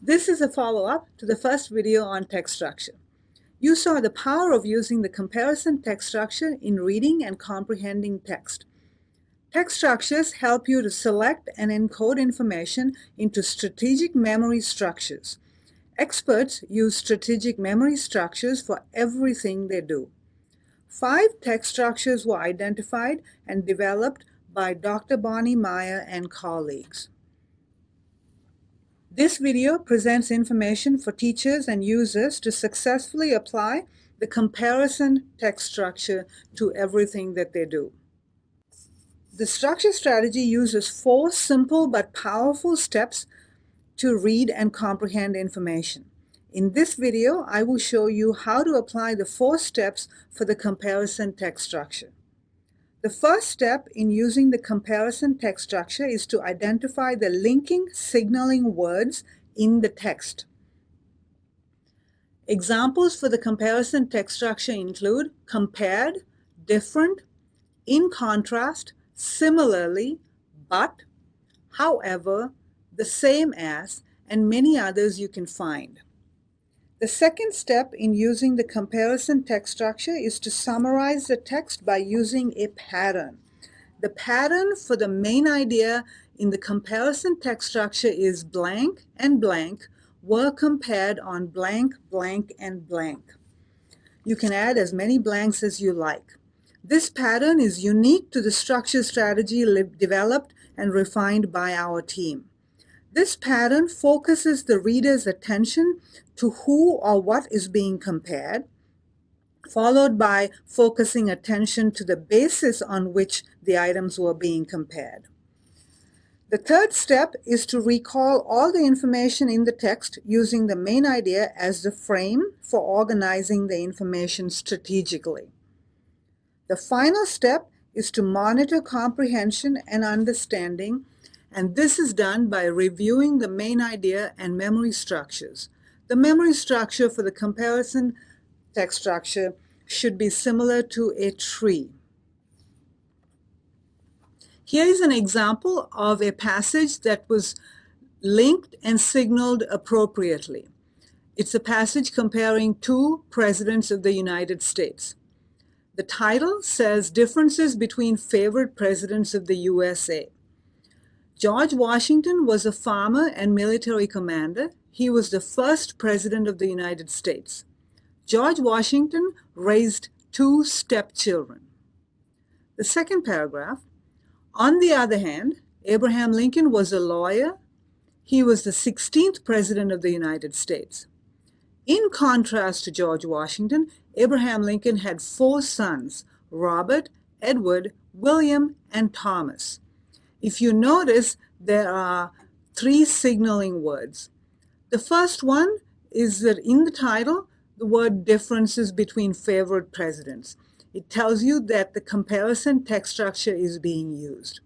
This is a follow-up to the first video on text structure. You saw the power of using the comparison text structure in reading and comprehending text. Text structures help you to select and encode information into strategic memory structures. Experts use strategic memory structures for everything they do. 5 text structures were identified and developed by Dr. Bonnie Meyer and colleagues. This video presents information for teachers and users to successfully apply the comparison text structure to everything that they do. The structure strategy uses 4 simple but powerful steps to read and comprehend information. In this video, I will show you how to apply the 4 steps for the comparison text structure. The first step in using the comparison text structure is to identify the linking signaling words in the text. Examples for the comparison text structure include compared, different, in contrast, similarly, but, however, the same as, and many others you can find. The second step in using the comparison text structure is to summarize the text by using a pattern. The pattern for the main idea in the comparison text structure is blank and blank were compared on blank, blank, and blank. You can add as many blanks as you like. This pattern is unique to the structure strategy developed and refined by our team. This pattern focuses the reader's attention to who or what is being compared, followed by focusing attention to the basis on which the items were being compared. The third step is to recall all the information in the text using the main idea as the frame for organizing the information strategically. The final step is to monitor comprehension and understanding, and this is done by reviewing the main idea and memory structures. The memory structure for the comparison text structure should be similar to a tree. Here is an example of a passage that was linked and signaled appropriately. It's a passage comparing 2 presidents of the United States. The title says Differences Between Favorite Presidents of the USA. George Washington was a farmer and military commander. He was the first president of the United States. George Washington raised 2 stepchildren. The second paragraph, on the other hand, Abraham Lincoln was a lawyer. He was the 16th president of the United States. In contrast to George Washington, Abraham Lincoln had 4 sons, Robert, Edward, William, and Thomas. If you notice, there are 3 signaling words. The first one is that in the title, the word differences between favorite presidents. It tells you that the comparison text structure is being used.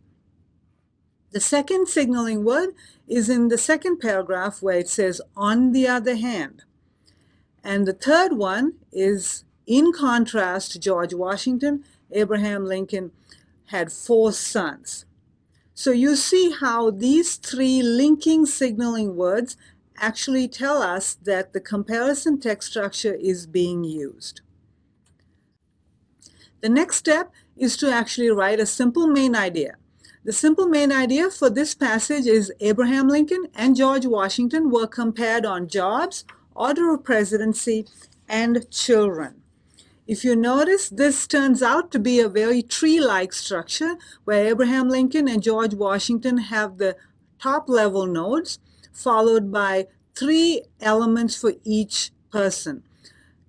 The second signaling word is in the second paragraph where it says, on the other hand. And the third one is, in contrast to George Washington, Abraham Lincoln had 4 sons. So you see how these 3 linking signaling words actually tell us that the comparison text structure is being used. The next step is to actually write a simple main idea. The simple main idea for this passage is Abraham Lincoln and George Washington were compared on jobs, order of presidency, and children. If you notice, this turns out to be a very tree-like structure where Abraham Lincoln and George Washington have the top-level nodes, followed by 3 elements for each person.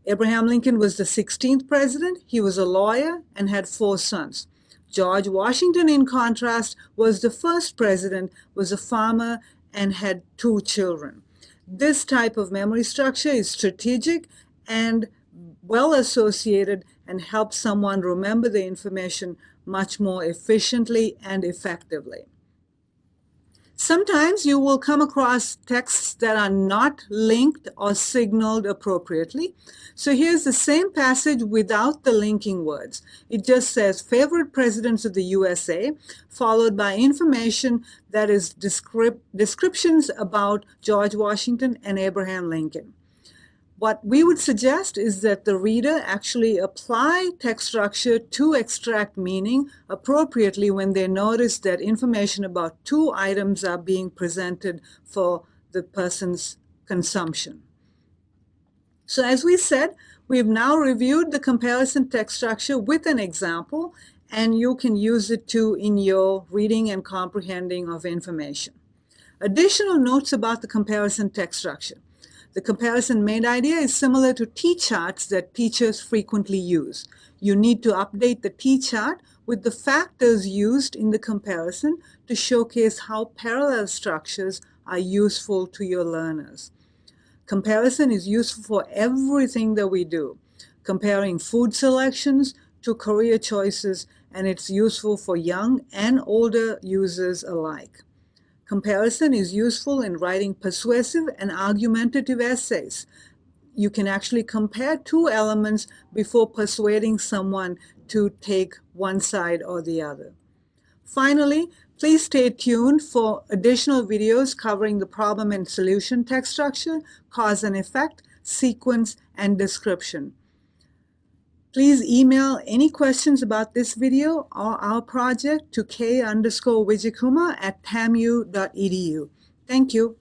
Abraham Lincoln was the 16th president. He was a lawyer and had 4 sons. George Washington, in contrast, was the first president, was a farmer, and had 2 children. This type of memory structure is strategic and well associated and helps someone remember the information much more efficiently and effectively. Sometimes you will come across texts that are not linked or signaled appropriately. So here's the same passage without the linking words. It just says favorite presidents of the USA, followed by information that is descriptions about George Washington and Abraham Lincoln. What we would suggest is that the reader actually apply text structure to extract meaning appropriately when they notice that information about two items are being presented for the person's consumption. So as we said, we've now reviewed the comparison text structure with an example, and you can use it too in your reading and comprehending of information. Additional notes about the comparison text structure. The comparison made idea is similar to T-charts that teachers frequently use. You need to update the T-chart with the factors used in the comparison to showcase how parallel structures are useful to your learners. Comparison is useful for everything that we do, comparing food selections to career choices, and it's useful for young and older users alike. Comparison is useful in writing persuasive and argumentative essays. You can actually compare two elements before persuading someone to take one side or the other. Finally, please stay tuned for additional videos covering the problem and solution text structure, cause and effect, sequence, and description. Please email any questions about this video or our project to k_Wijekumar@tamu.edu. Thank you.